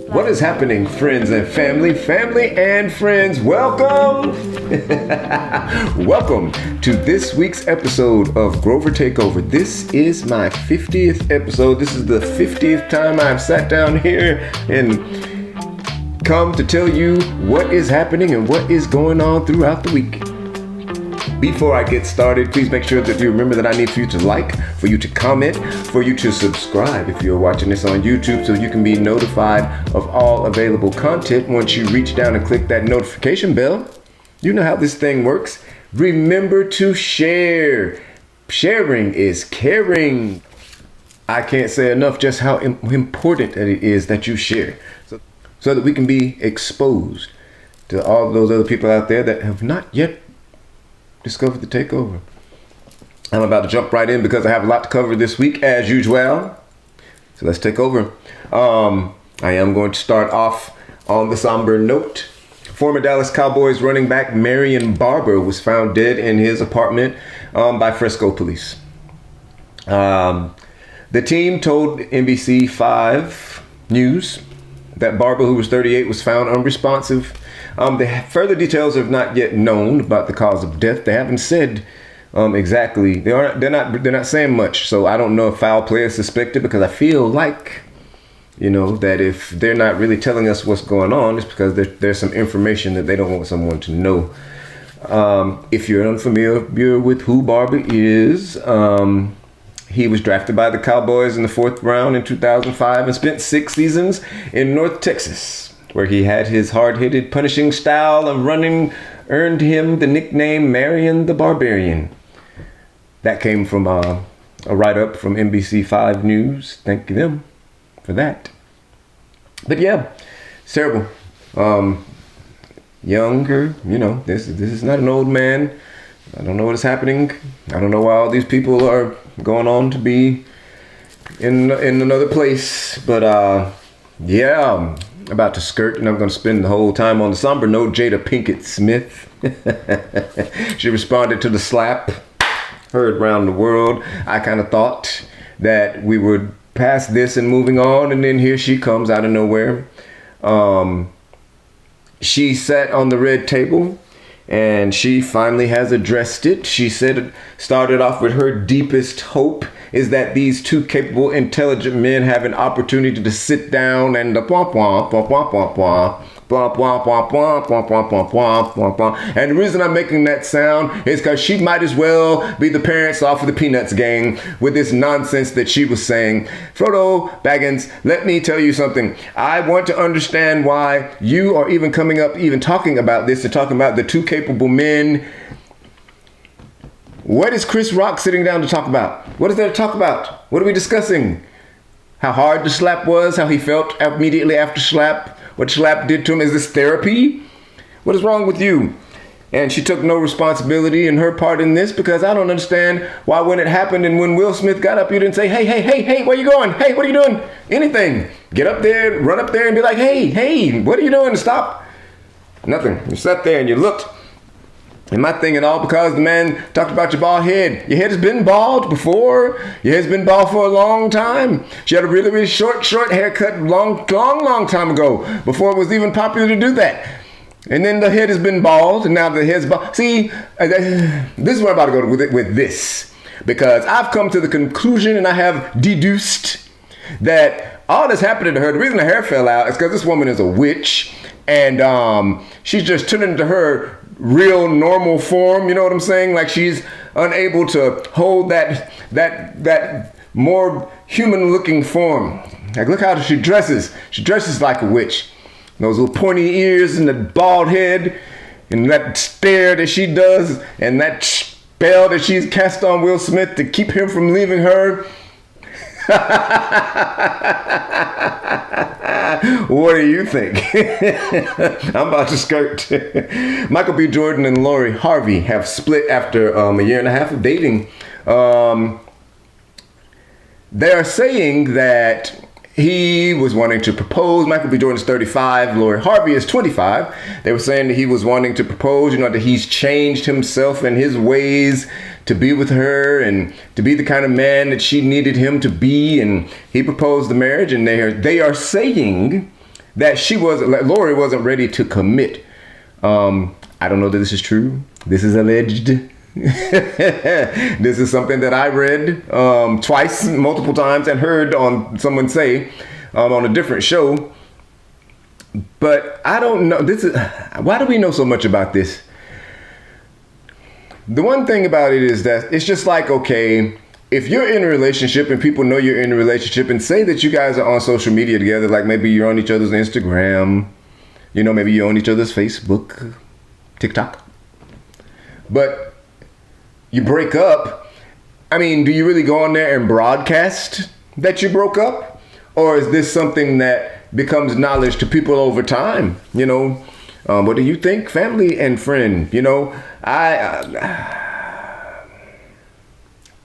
What is happening, friends and family, family and friends? Welcome! Welcome to this week's episode of Grover Takeover. This is my 50th episode. This is the 50th time I've sat down here and come to tell you what is happening and what is going on throughout the week. Before I get started, please make sure that you remember that I need for you to like, for you to comment, for you to subscribe if you're watching this on YouTube so you can be notified of all available content once you reach down and click that notification bell. You know how this thing works. Remember to share. Sharing is caring. I can't say enough just how important it is that you share so that we can be exposed to all those other people out there that have not yet discovered the takeover. I'm about to jump right in because I have a lot to cover this week as usual. So let's take over. I am going to start off on the somber note. Former Dallas Cowboys running back Marion Barber was found dead in his apartment by Frisco police. The team told NBC5 News that Barber, who was 38, was found unresponsive. The further details have not yet known about the cause of death. They haven't said exactly. They're not saying much. So I don't know if foul play is suspected, because I feel like, that if they're not really telling us what's going on, it's because there's some information that they don't want someone to know. If you're unfamiliar with who Barber is, he was drafted by the Cowboys in the 4th round in 2005 and spent 6 seasons in North Texas, where he had his hard-hitted, punishing style of running earned him the nickname Marion the Barbarian. That came from a write-up from NBC5 News. Thank them for that. But yeah, it's terrible. Younger, this is not an old man. I don't know what is happening. I don't know why all these people are going on to be in another place. But yeah, I'm about to skirt, and I'm going to spend the whole time on the somber note. Jada Pinkett Smith. She responded to the slap heard around the world. I kind of thought that we would pass this and moving on, and then here she comes out of nowhere. She sat on the red table, and she finally has addressed it. She said it started off with her deepest hope is that these two capable, intelligent men have an opportunity to sit down and and the reason I'm making that sound is because she might as well be the parents off of the Peanuts gang with this nonsense that she was saying. Frodo Baggins, let me tell you something. I want to understand why you are even coming up, even talking about this, and talking about the two capable men. What is Chris Rock sitting down to talk about? What is there to talk about? What are we discussing? How hard the slap was, how he felt immediately after slap, what slap did to him. Is this therapy? What is wrong with you? And she took no responsibility in her part in this, because I don't understand why when it happened and when Will Smith got up, you didn't say, hey, where you going? Hey, what are you doing? Anything. Get up there, run up there and be like, hey, what are you doing? Stop. Nothing. You sat there and you looked. And my thing and all, because the man talked about your bald head. Your head has been bald before. Your head's been bald for a long time. She had a really, really short haircut long time ago, before it was even popular to do that. And then the head has been bald, and now the head's bald. See, this is where I'm about to go with this. Because I've come to the conclusion, and I have deduced, that all that's happening to her, the reason her hair fell out is because this woman is a witch. And she's just turned into her real normal form, you know what I'm saying? Like she's unable to hold that more human looking form. Like look how she dresses. She dresses like a witch. Those little pointy ears and the bald head and that stare that she does and that spell that she's cast on Will Smith to keep him from leaving her. What do you think? I'm about to skirt. Michael B. Jordan and Lori Harvey have split after a year and a half of dating. They are saying that he was wanting to propose. Michael B. Jordan is 35. Lori Harvey is 25. They were saying that he was wanting to propose, that he's changed himself and his ways to be with her and to be the kind of man that she needed him to be. And he proposed the marriage, and they are saying that Lori wasn't ready to commit. I don't know that this is true. This is alleged. This is something that I read twice, multiple times, and heard on someone say on a different show. But I don't know. Why do we know so much about this? The one thing about it is that it's just like, okay, if you're in a relationship and people know you're in a relationship and say that you guys are on social media together, like maybe you're on each other's Instagram, maybe you're on each other's Facebook, TikTok, but you break up. I mean, do you really go on there and broadcast that you broke up? Or is this something that becomes knowledge to people over time? What do you think, family and friend?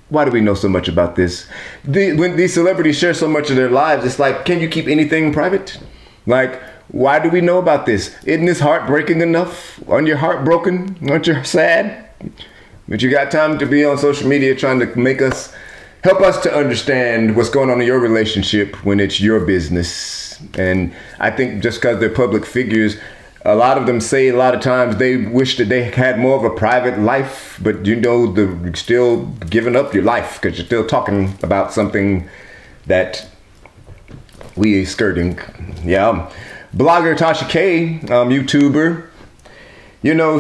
Why do we know so much about this? When these celebrities share so much of their lives, it's like, can you keep anything private? Like, why do we know about this? Isn't this heartbreaking enough? Aren't you heartbroken? Aren't you sad? But you got time to be on social media trying to help us to understand what's going on in your relationship when it's your business. And I think just because they're public figures, a lot of them say a lot of times they wish that they had more of a private life, but you're still giving up your life because you're still talking about something that we are skirting. Yeah. Blogger Tasha K, YouTuber,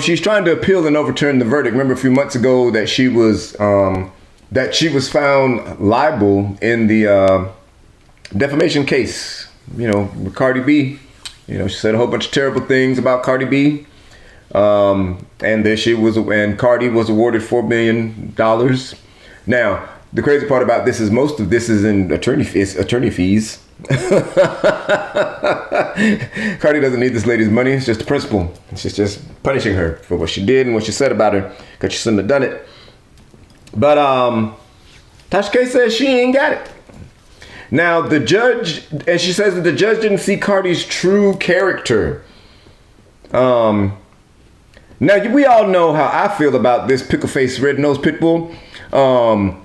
she's trying to appeal and overturn the verdict. Remember a few months ago that she was found liable in the defamation case, with Cardi B. She said a whole bunch of terrible things about Cardi B. And Cardi was awarded $4 million. Now, the crazy part about this is most of this is in attorney fees. Cardi doesn't need this lady's money. It's just the principle. She's just punishing her for what she did and what she said about her because she shouldn't have done it. But Tasha K says she ain't got it. Now the judge, and she says that the judge didn't see Cardi's true character. Now we all know how I feel about this pickle face red nosed pit bull. I'm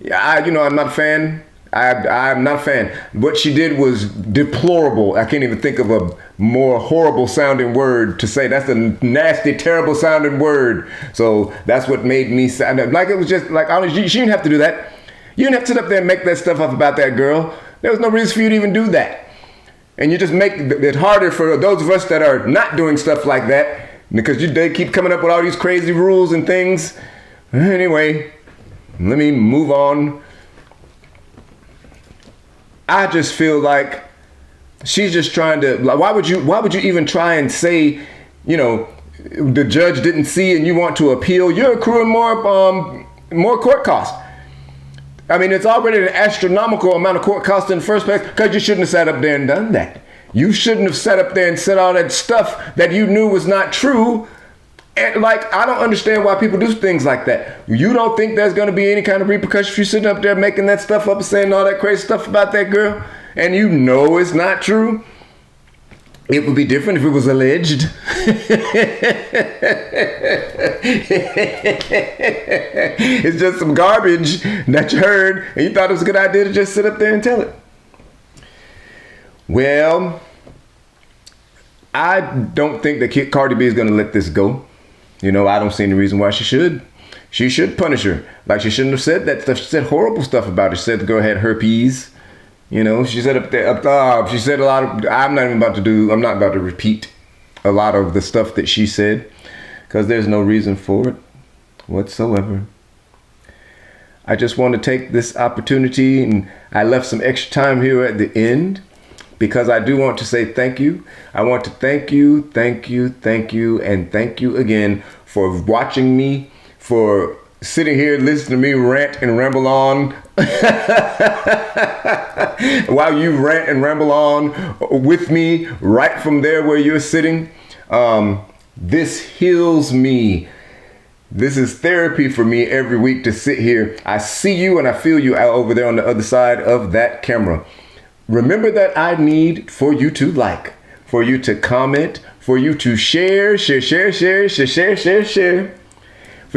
not a fan. I'm not a fan. What she did was deplorable. I can't even think of a more horrible sounding word to say. That's a nasty, terrible sounding word. So that's what made me sound like it was just like, honestly, she didn't have to do that. You didn't have to sit up there and make that stuff up about that girl. There was no reason for you to even do that. And you just make it harder for those of us that are not doing stuff like that because they keep coming up with all these crazy rules and things. Anyway, let me move on. I just feel like she's just trying to, like, why would you even try and say, the judge didn't see and you want to appeal? You're accruing more court costs. I mean, it's already an astronomical amount of court costs in the first place because you shouldn't have sat up there and done that. You shouldn't have sat up there and said all that stuff that you knew was not true. And I don't understand why people do things like that. You don't think there's going to be any kind of repercussion if you're sitting up there making that stuff up and saying all that crazy stuff about that girl and you know it's not true? It would be different if it was alleged. It's just some garbage that you heard and you thought it was a good idea to just sit up there and tell it. Well, I don't think that Cardi B is going to let this go. I don't see any reason why she should. She should punish her. Like, she shouldn't have said that stuff. She said horrible stuff about her. She said the girl had herpes. She said she said a lot of, I'm not about to repeat a lot of the stuff that she said because there's no reason for it whatsoever. I just want to take this opportunity, and I left some extra time here at the end because I do want to say thank you. I want to thank you, and thank you again for watching me, for sitting here listening to me rant and ramble on while you rant and ramble on with me right from there where you're sitting. This heals me. This is therapy for me every week to sit here. I see you and I feel you out over there on the other side of that camera. Remember that I need for you to like, for you to comment, for you to share, for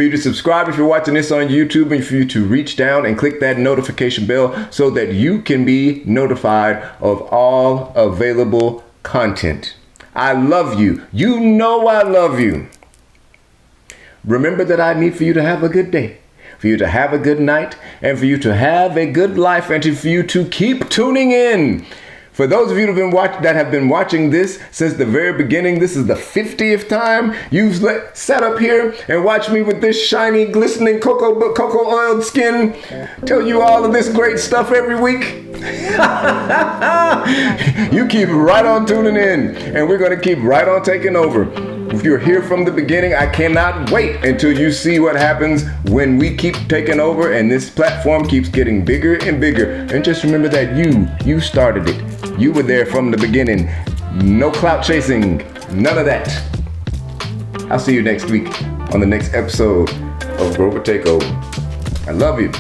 you to subscribe if you're watching this on YouTube, and for you to reach down and click that notification bell so that you can be notified of all available content. I love you. You know I love you. Remember that I need for you to have a good day, for you to have a good night, and for you to have a good life, and for you to keep tuning in. For those of you that have been watching this since the very beginning, this is the 50th time you've sat up here and watched me with this shiny, glistening cocoa oiled skin tell you all of this great stuff every week. You keep right on tuning in, and we're going to keep right on taking over. If you're here from the beginning, I cannot wait until you see what happens when we keep taking over and this platform keeps getting bigger and bigger. And just remember that you started it. You were there from the beginning. No clout chasing, none of that. I'll see you next week on the next episode of Grover Takeover. I love you.